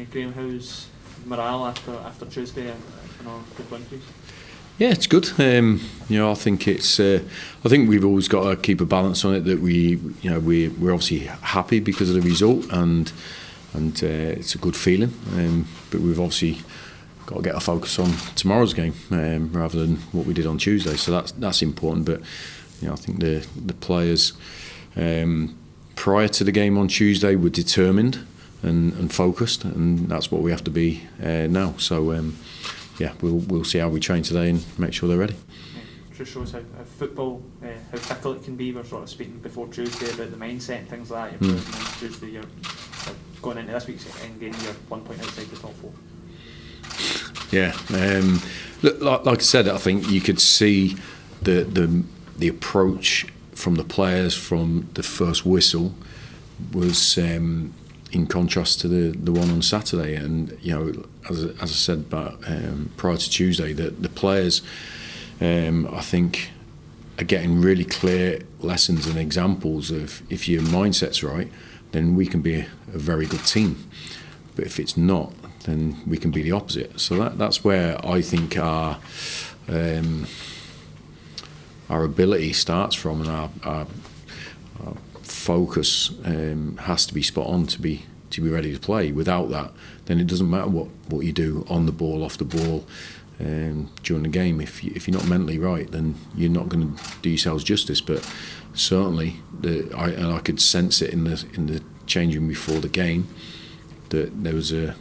Graham, how's morale after Tuesday and good win, please? Yeah, it's good. I think it's. I think we've always got to keep a balance on it. That we're obviously happy because of the result, and it's a good feeling. But we've obviously got to get our focus on tomorrow's game rather than what we did on Tuesday. So that's important. But I think the players prior to the game on Tuesday were determined and focused, and that's what we have to be now. So. We'll see how we train today and make sure they're ready. It just shows how football, how fickle it can be. We're sort of speaking before Tuesday about the mindset and things like that. You're Tuesday, you're going into this week's end game, you're 1 point outside the top 4. Yeah, look, like I said, I think you could see the approach from the players from the first whistle was in contrast to the one on Saturday. And as I said about prior to Tuesday, that the players I think are getting really clear lessons and examples of, if your mindset's right, then we can be a very good team, but if it's not, then we can be the opposite. So that's where I think our ability starts from, and our focus has to be spot on to be ready to play. Without that, then it doesn't matter what you do on the ball, off the ball, during the game. If you're not mentally right, then you're not going to do yourselves justice. But certainly, I could sense it in the changing room before the game, that there was a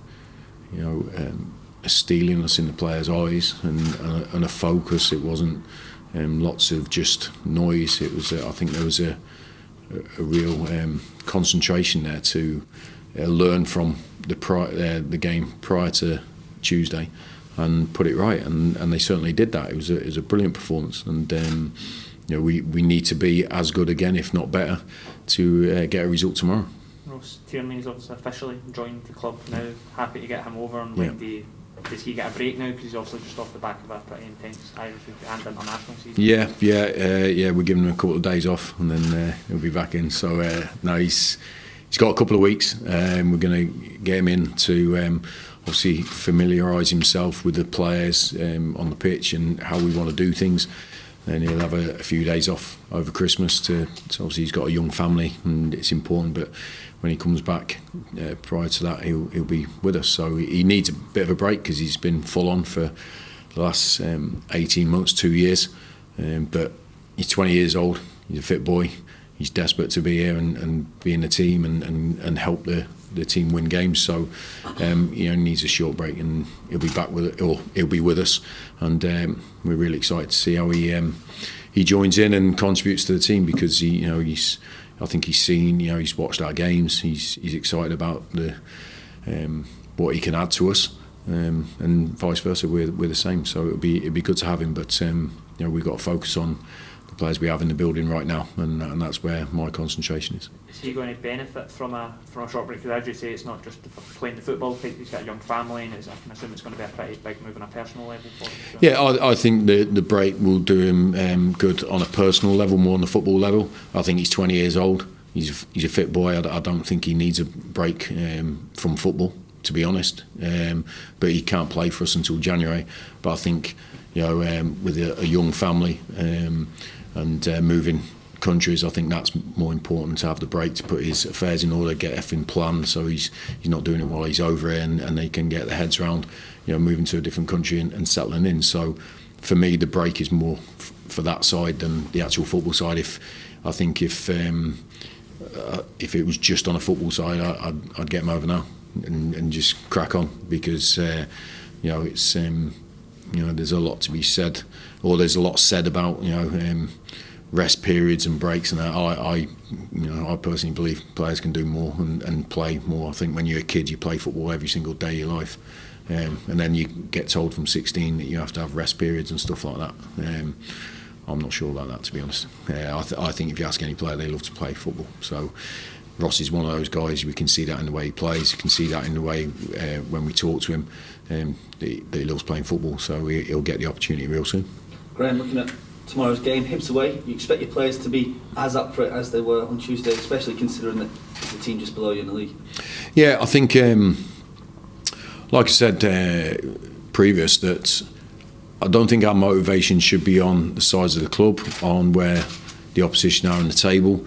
steeliness in the players' eyes and a focus. It wasn't lots of just noise. It was I think there was a real concentration there to learn from the game prior to Tuesday and put it right, and they certainly did that. It was a brilliant performance, and we need to be as good again, if not better, to get a result tomorrow. Tierney's obviously officially joined the club now. Happy to get him over. And does he get a break now? Because he's obviously just off the back of a pretty intense Irish and international season. Yeah. We're giving him a couple of days off, and then he'll be back in. So no, he's got a couple of weeks. We're going to get him in to obviously familiarise himself with the players on the pitch and how we want to do things. Then he'll have a few days off over Christmas. So obviously he's got a young family, and it's important. But when he comes back, prior to that, he'll be with us. So he needs a bit of a break because he's been full on for the last 18 months, 2 years. But he's 20 years old. He's a fit boy. He's desperate to be here and be in the team and help the team win games. So he needs a short break, and he'll be back with it, or he'll be with us. And we're really excited to see how he joins in and contributes to the team, because I think he's seen, he's watched our games. He's excited about what he can add to us, and vice versa. We're the same. So it'd be good to have him. But we've got to focus on the players we have in the building right now, and that's where my concentration is. Is he going to benefit from a short break? Because as you say, it's not just playing the football. He's got a young family, and I can assume it's going to be a pretty big move on a personal level for him. So. Yeah, I think the break will do him good on a personal level, more on the football level. I think he's 20 years old. He's a fit boy. I don't think he needs a break from football, to be honest. But he can't play for us until January. But I think with a young family and moving countries, I think that's more important, to have the break to put his affairs in order, get everything planned, so he's not doing it while he's over here, and they can get their heads around moving to a different country and settling in. So for me, the break is more for that side than the actual football side. If it was just on a football side, I'd get him over now and just crack on, because it's there's a lot to be said, or there's a lot said about rest periods and breaks, and I personally believe players can do more and play more. I think when you're a kid, you play football every single day of your life, and then you get told from 16 that you have to have rest periods and stuff like that. I'm not sure about that, to be honest. I think if you ask any player, they love to play football. So Ross is one of those guys. We can see that in the way he plays. You can see that in the way when we talk to him, that he loves playing football. So he'll get the opportunity real soon. Graham, looking at tomorrow's game, Hibs away, you expect your players to be as up for it as they were on Tuesday, especially considering that the team just below you in the league? Yeah, I think like I said previous, that I don't think our motivation should be on the size of the club, on where the opposition are on the table,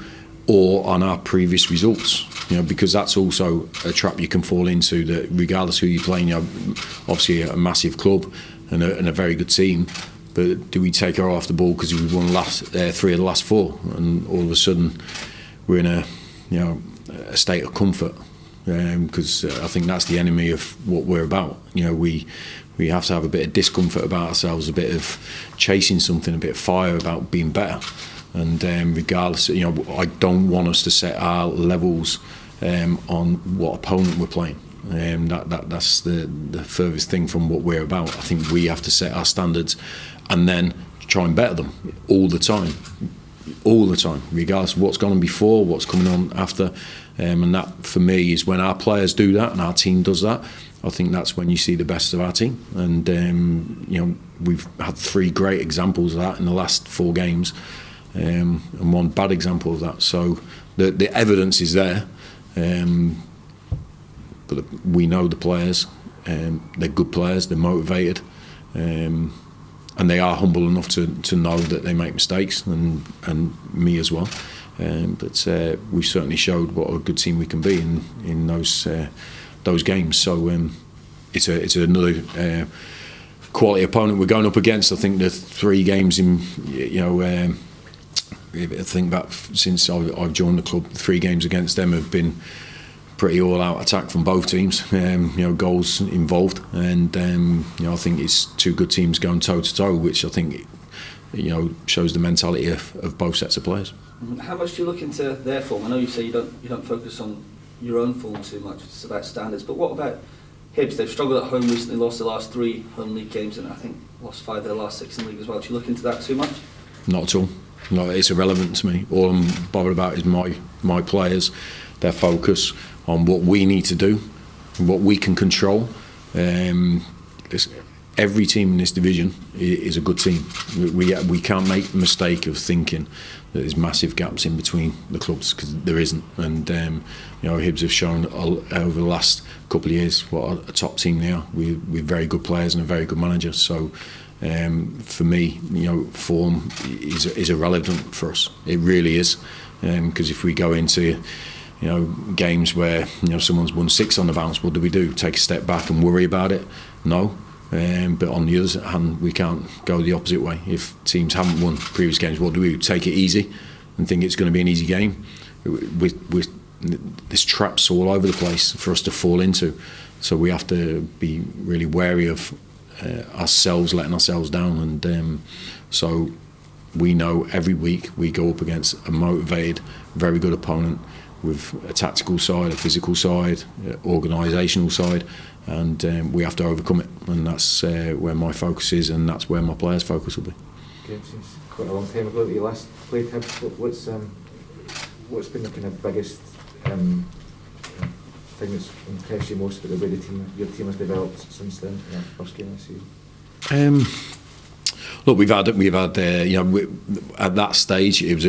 or on our previous results. Because that's also a trap you can fall into. That regardless who you're playing, obviously a massive club and a very good team. But do we take our eye off the ball because we won 3 of the last 4, and all of a sudden we're in a state of comfort? Because I think that's the enemy of what we're about. We have to have a bit of discomfort about ourselves, a bit of chasing something, a bit of fire about being better. And regardless, I don't want us to set our levels on what opponent we're playing. That's the furthest thing from what we're about. I think we have to set our standards and then try and better them all the time, regardless of what's gone on before, what's coming on after. And that, for me, is when our players do that and our team does that. I think that's when you see the best of our team. And we've had 3 great examples of that in the last 4 games, and 1 bad example of that. So the evidence is there. But we know the players. They're good players. They're motivated. And they are humble enough to know that they make mistakes, and me as well. But we've certainly showed what a good team we can be in those games. So it's another quality opponent we're going up against. I think the 3 games in I think back since I've joined the club, 3 games against them have been pretty all-out attack from both teams. Goals involved, and I think it's 2 good teams going toe-to-toe, which I think shows the mentality of both sets of players. How much do you look into their form? I know you say you don't focus on your own form too much. It's about standards. But what about Hibs? They've struggled at home recently, lost the last 3 home league games, and I think lost 5 of their last 6 in the league as well. Do you look into that too much? Not at all. No, it's irrelevant to me. All I'm bothered about is my players, their focus on what we need to do, what we can control. Every team in this division is a good team. We can't make the mistake of thinking that there's massive gaps in between the clubs, because there isn't. And Hibs have shown over the last couple of years what a top team they are. We're very good players and a very good manager. So for me, form is irrelevant for us. It really is, because if we go into games where someone's won 6 on the bounce, what do? Take a step back and worry about it? No. But on the other hand, we can't go the opposite way. If teams haven't won previous games, what do? Take it easy and think it's going to be an easy game. There's traps all over the place for us to fall into. So we have to be really wary of ourselves letting ourselves down. And so we know every week we go up against a motivated, very good opponent with a tactical side, a physical side, organisational side, and we have to overcome it, and that's where my focus is, and that's where my players' focus will be. Okay, since quite a long time ago that you last played Hibs, what's been the kind of biggest thing that's impressed you most about the way your team has developed since then, that first game this season? Look, we've had at that stage it was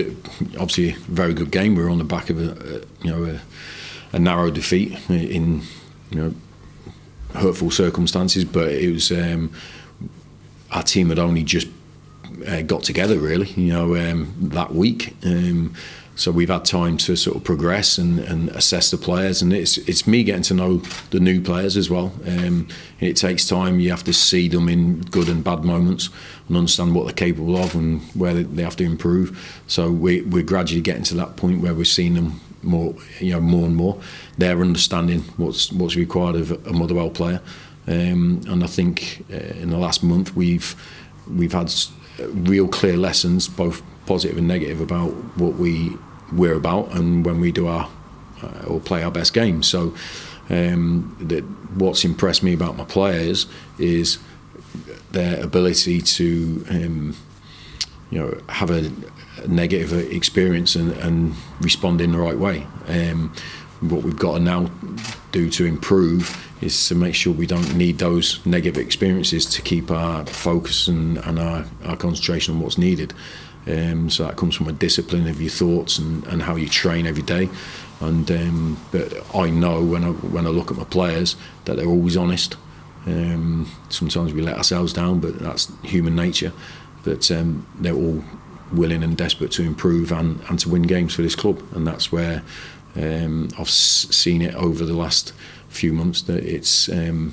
obviously a very good game. We were on the back of a narrow defeat in hurtful circumstances, but it was our team had only just got together really that week. So we've had time to sort of progress and assess the players, and it's me getting to know the new players as well. It takes time. You have to see them in good and bad moments and understand what they're capable of and where they have to improve. So we're gradually getting to that point where we're seeing them more and more. They're understanding what's required of a Motherwell player, and I think in the last month we've had real clear lessons, both positive and negative, about what we're about and when we do our or play our best game. So what's impressed me about my players is their ability to have a negative experience and respond in the right way. What we've got to now do to improve is to make sure we don't need those negative experiences to keep our focus and our concentration on what's needed. So that comes from a discipline of your thoughts and how you train every day. And but I know when I look at my players that they're always honest. Sometimes we let ourselves down, but that's human nature. But they're all willing and desperate to improve and to win games for this club, and that's where I've seen it over the last few months that it's in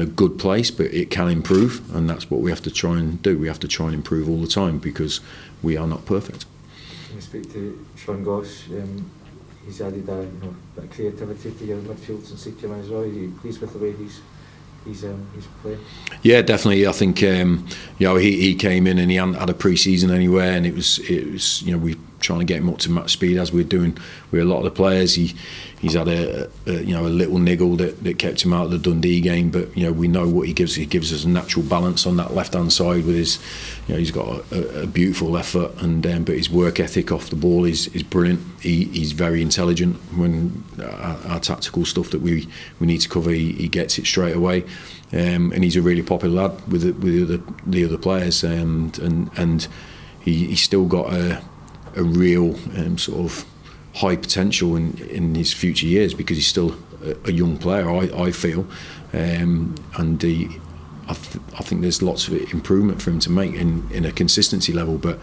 a good place, but it can improve, and that's what we have to try and do. We have to try and improve all the time because we are not perfect. When you speak to Sean Goss, he's added a bit of creativity to your midfield since he came in as well. Are you pleased with the way he's playing? Yeah, definitely. I think he came in and he hadn't had a pre-season anywhere, and it was we trying to get him up to match speed as we're doing with a lot of the players. He's had a little niggle that kept him out of the Dundee game, but we know what he gives. He gives us a natural balance on that left-hand side with his, he's got a beautiful left foot, and but his work ethic off the ball is brilliant. He's very intelligent. When our tactical stuff that we need to cover, he gets it straight away, and he's a really popular lad with the other players, and he's still got a real sort of high potential in his future years because he's still a young player, I feel, and I think there's lots of improvement for him to make in a consistency level, but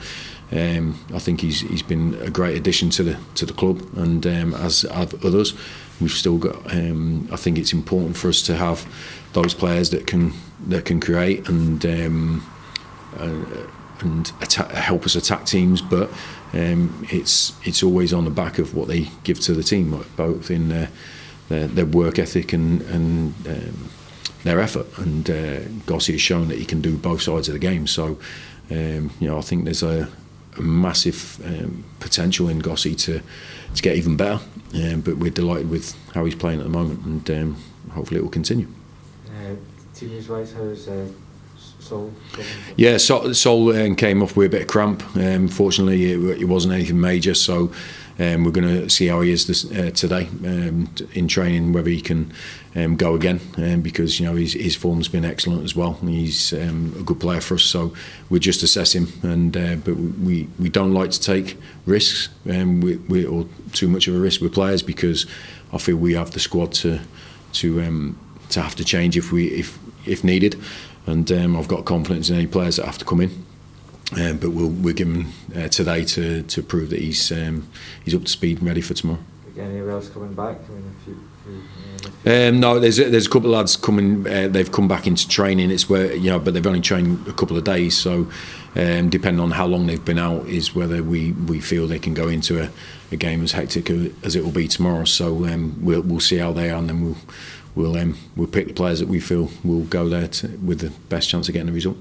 I think he's been a great addition to the club, and as have others. We've still got I think it's important for us to have those players that can create and help us attack teams, but it's always on the back of what they give to the team, both in their work ethic and their effort. And Goss has shown that he can do both sides of the game. So I think there's a massive potential in Gossy to get even better. But we're delighted with how he's playing at the moment, and hopefully it will continue. Team wise, how's Sol? Yeah, Sol came off with a bit of cramp. Fortunately, it wasn't anything major, so we're going to see how he is today in training, whether he can go again, because his form's been excellent as well. He's a good player for us, so we'll just assess him. But we don't like to take risks, or too much of a risk with players, because I feel we have the squad to have to change if needed. And I've got confidence in any players that have to come in, but we'll give him today to prove that he's up to speed and ready for tomorrow. Anyone else coming back? No, there's a couple of lads coming. They've come back into training. It's where but they've only trained a couple of days. So depending on how long they've been out, is whether we feel they can go into a game as hectic as it will be tomorrow. So we'll see how they are, and then we'll pick the players that we feel will go there with the best chance of getting a result.